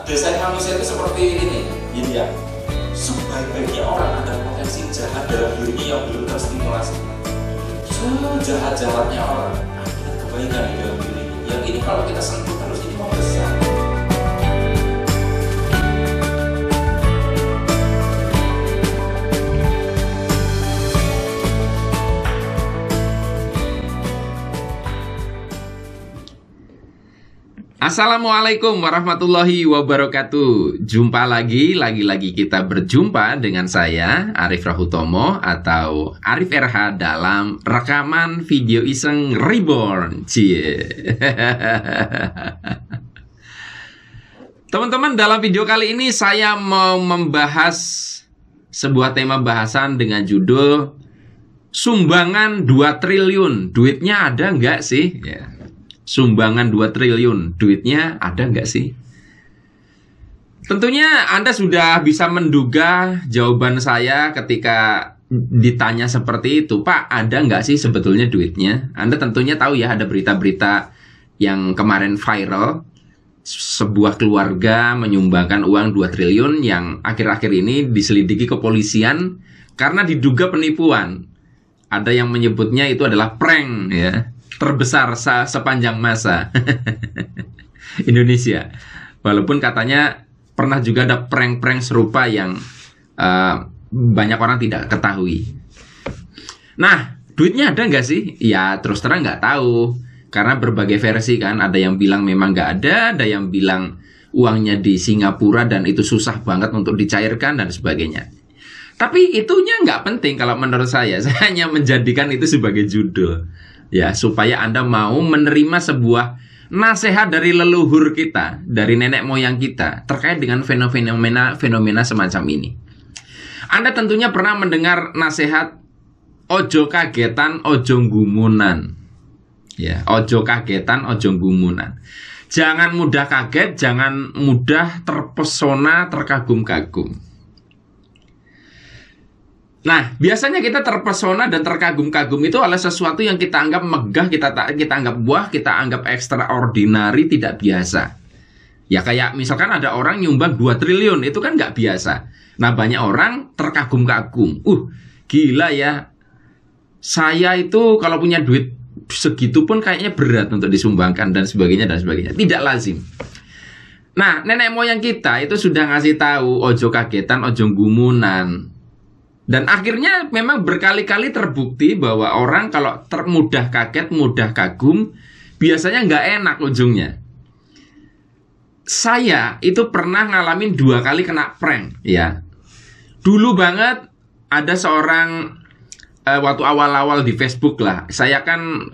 desain manusia itu seperti ini, ya. Sebaik-baiknya orang ada potensi jahat dalam dirinya yang belum terstimulasi. Sejahat-jahatnya orang ada kebaikan di dalam dirinya. Yang ini kalau kita sentuh terus ini mau besar. Assalamualaikum warahmatullahi wabarakatuh. Jumpa lagi kita berjumpa dengan saya Arif Rahutomo atau Arif RH dalam rekaman video iseng reborn. Cie. Teman-teman, dalam video kali ini saya mau membahas sebuah tema bahasan dengan judul sumbangan 2 triliun. Duitnya ada nggak sih? Ya. Sumbangan 2 triliun, duitnya ada nggak sih? Tentunya Anda sudah bisa menduga jawaban saya ketika ditanya seperti itu. Pak, ada nggak sih sebetulnya duitnya? Anda tentunya tahu ya, ada berita-berita yang kemarin viral. Sebuah keluarga menyumbangkan uang 2 triliun yang akhir-akhir ini diselidiki kepolisian karena diduga penipuan. Ada yang menyebutnya itu adalah prank, ya. Terbesar sepanjang masa Indonesia. Walaupun katanya pernah juga ada prank-prank serupa yang banyak orang tidak ketahui. Nah, duitnya ada nggak sih? Ya terus terang nggak tahu. Karena berbagai versi kan. Ada yang bilang memang nggak ada yang bilang uangnya di Singapura dan itu susah banget untuk dicairkan dan sebagainya. Tapi itunya nggak penting kalau menurut saya. Saya hanya menjadikan itu sebagai judul. Ya, supaya Anda mau menerima sebuah nasihat dari leluhur kita, dari nenek moyang kita, terkait dengan fenomena semacam ini. Anda tentunya pernah mendengar nasihat ojo kagetan, ojo gumunan. Ya, ojo kagetan, ojo gumunan. Jangan mudah kaget, jangan mudah terpesona, terkagum-kagum. Nah, biasanya kita terpesona dan terkagum-kagum itu oleh sesuatu yang kita anggap megah, kita anggap wah, kita anggap extraordinary, tidak biasa. Ya kayak misalkan ada orang nyumbang 2 triliun, itu kan nggak biasa. Nah, banyak orang terkagum-kagum. Gila ya. Saya itu kalau punya duit segitu pun kayaknya berat untuk disumbangkan dan sebagainya dan sebagainya. Tidak lazim. Nah, nenek moyang kita itu sudah ngasih tahu ojo kagetan, ojo gumunan. Dan akhirnya memang berkali-kali terbukti bahwa orang kalau mudah kaget, mudah kagum, biasanya nggak enak ujungnya. Saya itu pernah ngalamin 2 kali kena prank, ya. Dulu banget ada seorang, waktu awal-awal di Facebook lah, saya kan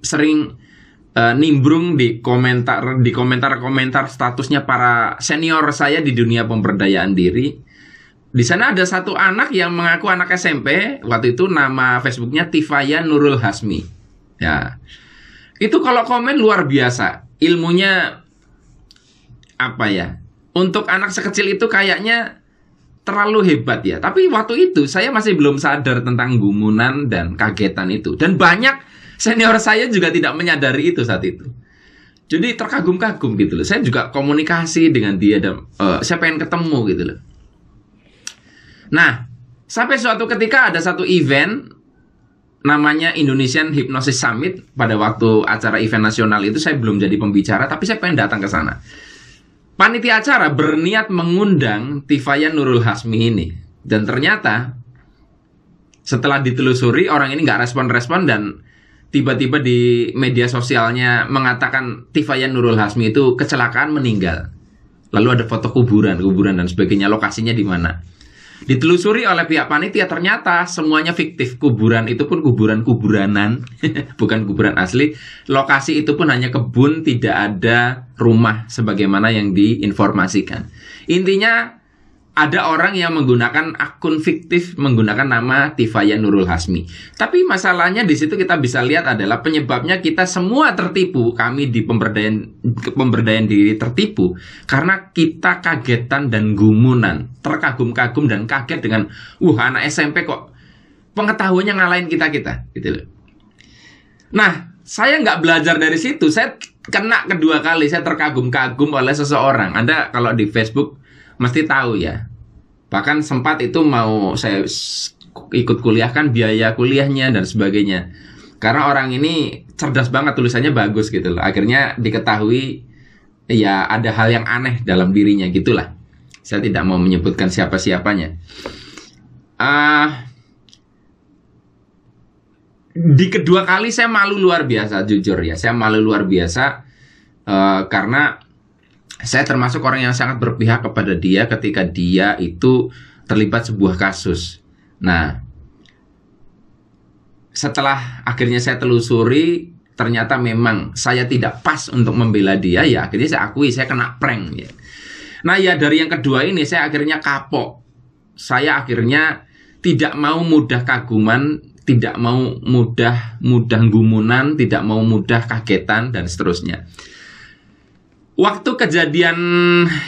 sering nimbrung di komentar statusnya para senior saya di dunia pemberdayaan diri. Di sana ada satu anak yang mengaku anak SMP. Waktu itu nama Facebooknya Tifaya Nurul Hasmi. Ya, itu kalau komen luar biasa. Ilmunya apa ya? Untuk anak sekecil itu kayaknya terlalu hebat ya. Tapi waktu itu saya masih belum sadar tentang gumunan dan kagetan itu. Dan banyak senior saya juga tidak menyadari itu saat itu. Jadi terkagum-kagum gitu loh. Saya juga komunikasi dengan dia dan saya pengen ketemu gitu loh. Nah, sampai suatu ketika ada satu event namanya Indonesian Hypnosis Summit. Pada waktu acara event nasional itu saya belum jadi pembicara, tapi saya pengen datang ke sana. Panitia acara berniat mengundang Tifaya Nurul Hasmi ini. Dan ternyata setelah ditelusuri orang ini nggak respon-respon dan tiba-tiba di media sosialnya mengatakan Tifaya Nurul Hasmi itu kecelakaan meninggal. Lalu ada foto kuburan dan sebagainya, lokasinya di mana. Ditelusuri oleh pihak panitia, ternyata semuanya fiktif. Kuburan itu pun kuburanan, bukan kuburan asli. Lokasi itu pun hanya kebun, tidak ada rumah sebagaimana yang diinformasikan. Intinya ada orang yang menggunakan akun fiktif menggunakan nama Tifaya Nurul Hasmi. Tapi masalahnya di situ kita bisa lihat adalah penyebabnya kita semua tertipu. Kami di pemberdayaan diri tertipu karena kita kagetan dan gumunan, terkagum-kagum dan kaget dengan anak SMP kok pengetahuannya ngalahin kita gitu loh. Nah, saya nggak belajar dari situ. Saya kena kedua kali, saya terkagum-kagum oleh seseorang. Anda kalau di Facebook mesti tahu ya. Bahkan sempat itu mau saya ikut kuliah kan, biaya kuliahnya dan sebagainya. Karena orang ini cerdas banget, tulisannya bagus gitu loh. Akhirnya diketahui ya ada hal yang aneh dalam dirinya gitulah. Saya tidak mau menyebutkan siapa-siapanya. Di kedua kali saya malu luar biasa, jujur ya. Saya malu luar biasa karena saya termasuk orang yang sangat berpihak kepada dia ketika dia itu terlibat sebuah kasus. Nah, setelah akhirnya saya telusuri, ternyata memang saya tidak pas untuk membela dia, ya akhirnya saya akui saya kena prank ya. Nah ya, dari yang kedua ini saya akhirnya kapok. Saya akhirnya tidak mau mudah kaguman, tidak mau mudah gumunan, tidak mau mudah kagetan dan seterusnya. Waktu kejadian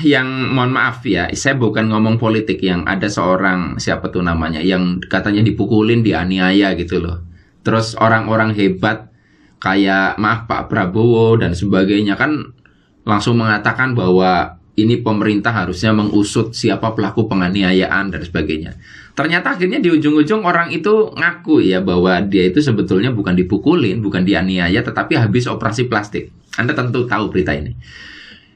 yang, mohon maaf ya, saya bukan ngomong politik, yang ada seorang, siapa tuh namanya, yang katanya dipukulin, dianiaya gitu loh. Terus orang-orang hebat kayak maaf Pak Prabowo dan sebagainya kan langsung mengatakan bahwa ini pemerintah harusnya mengusut siapa pelaku penganiayaan dan sebagainya. Ternyata akhirnya di ujung-ujung orang itu ngaku ya bahwa dia itu sebetulnya bukan dipukulin, bukan dianiaya, tetapi habis operasi plastik. Anda tentu tahu berita ini.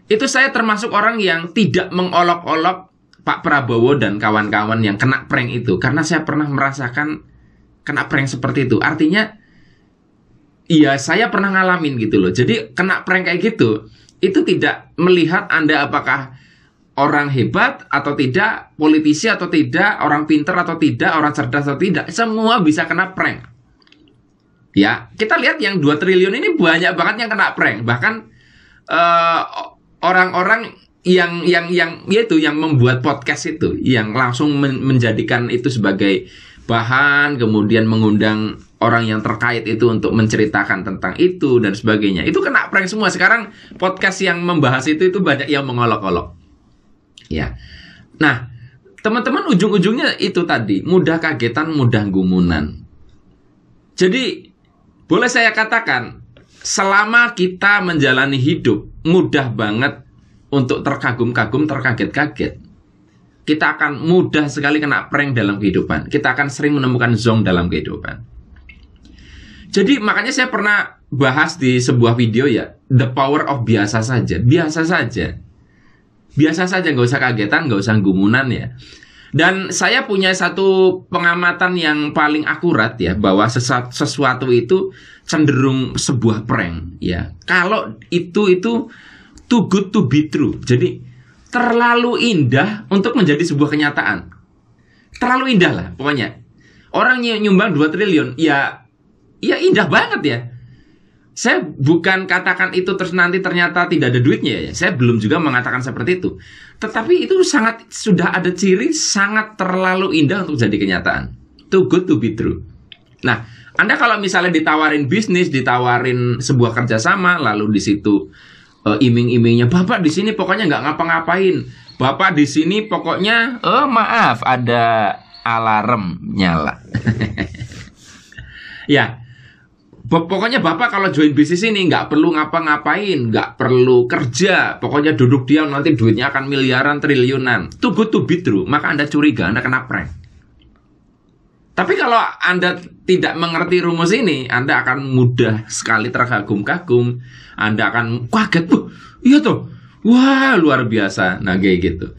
Itu saya termasuk orang yang tidak mengolok-olok Pak Prabowo dan kawan-kawan yang kena prank itu, karena saya pernah merasakan kena prank seperti itu. Artinya iya, saya pernah ngalamin gitu loh. Jadi kena prank kayak gitu, itu tidak melihat Anda apakah orang hebat atau tidak, politisi atau tidak, orang pinter atau tidak, orang cerdas atau tidak, semua bisa kena prank. Ya, kita lihat yang 2 triliun ini banyak banget yang kena prank. Bahkan orang-orang yang yaitu yang membuat podcast itu, yang langsung menjadikan itu sebagai bahan, kemudian mengundang orang yang terkait itu untuk menceritakan tentang itu dan sebagainya. Itu kena prank semua. Sekarang podcast yang membahas itu banyak yang mengolok-olok. Ya. Nah, teman-teman, ujung-ujungnya itu tadi, mudah kagetan, mudah gumunan. Jadi, boleh saya katakan, selama kita menjalani hidup, mudah banget untuk terkagum-kagum, terkaget-kaget. Kita akan mudah sekali kena prank dalam kehidupan. Kita akan sering menemukan zonk dalam kehidupan. Jadi makanya saya pernah bahas di sebuah video ya, the power of biasa saja. Biasa saja. Biasa saja, nggak usah kagetan, nggak usah gumunan ya. Dan saya punya satu pengamatan yang paling akurat ya, bahwa sesuatu itu cenderung sebuah prank ya. Kalau itu too good to be true. Jadi terlalu indah untuk menjadi sebuah kenyataan. Terlalu indah lah pokoknya. Orang nyumbang 2 triliun ya indah banget ya. Saya bukan katakan itu terus nanti ternyata tidak ada duitnya ya. Saya belum juga mengatakan seperti itu. Tetapi itu sudah ada ciri sangat terlalu indah untuk jadi kenyataan. Too good to be true. Nah, Anda kalau misalnya ditawarin bisnis, ditawarin sebuah kerjasama, lalu di situ iming-imingnya, Bapak di sini pokoknya nggak ngapa-ngapain. Bapak di sini pokoknya, maaf, ada alarm nyala. Ya, pokoknya Bapak kalau join bisnis ini nggak perlu ngapa-ngapain, nggak perlu kerja, pokoknya duduk diam, nanti duitnya akan miliaran, triliunan. Too good to be true. Maka Anda curiga, Anda kena prank. Tapi kalau Anda tidak mengerti rumus ini, Anda akan mudah sekali terkagum-kagum. Anda akan kaget, iya tuh, wah luar biasa. Nah kayak gitu.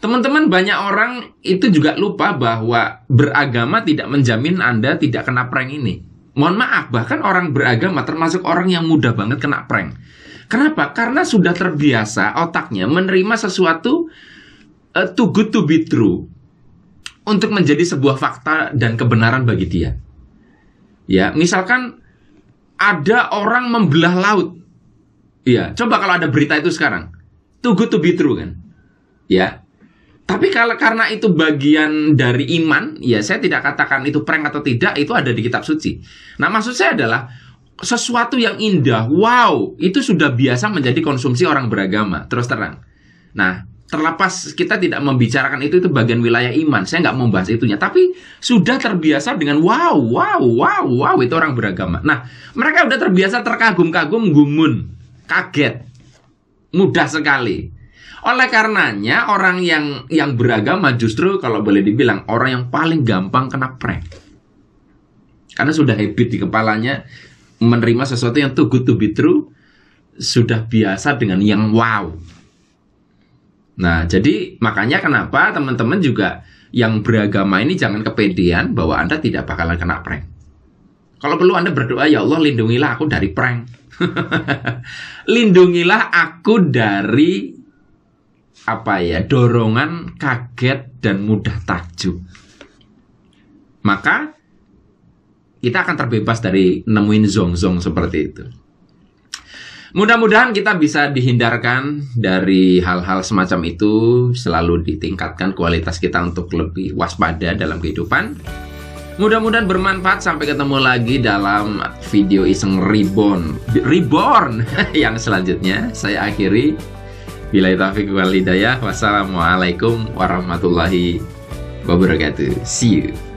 Teman-teman, banyak orang itu juga lupa bahwa beragama tidak menjamin Anda tidak kena prank ini. Mohon maaf, bahkan orang beragama termasuk orang yang mudah banget kena prank. Kenapa? Karena sudah terbiasa otaknya menerima sesuatu too good to be true, untuk menjadi sebuah fakta dan kebenaran bagi dia. Ya, misalkan ada orang membelah laut. Ya, coba kalau ada berita itu sekarang, too good to be true kan? Ya. Tapi kalau karena itu bagian dari iman, ya saya tidak katakan itu prank atau tidak, itu ada di kitab suci. Nah, maksud saya adalah sesuatu yang indah, wow, itu sudah biasa menjadi konsumsi orang beragama, terus terang. Nah, terlepas kita tidak membicarakan itu bagian wilayah iman, saya nggak mau bahas itunya. Tapi sudah terbiasa dengan wow, itu orang beragama. Nah, mereka udah terbiasa terkagum-kagum, gumun, kaget, mudah sekali. Oleh karenanya orang yang beragama justru kalau boleh dibilang orang yang paling gampang kena prank. Karena sudah habit di kepalanya menerima sesuatu yang too good to be true, sudah biasa dengan yang wow. Nah, jadi makanya kenapa teman-teman juga yang beragama ini jangan kepedean bahwa Anda tidak bakalan kena prank. Kalau perlu Anda berdoa, ya Allah lindungilah aku dari prank. Lindungilah aku dari dorongan kaget dan mudah takjub. Maka kita akan terbebas dari nemuin zong-zong seperti itu. Mudah-mudahan kita bisa dihindarkan dari hal-hal semacam itu, selalu ditingkatkan kualitas kita untuk lebih waspada dalam kehidupan. Mudah-mudahan bermanfaat. Sampai ketemu lagi dalam video iseng reborn yang selanjutnya. Saya akhiri. Billahi taufiq wal hidayah. Wassalamualaikum warahmatullahi wabarakatuh. See you.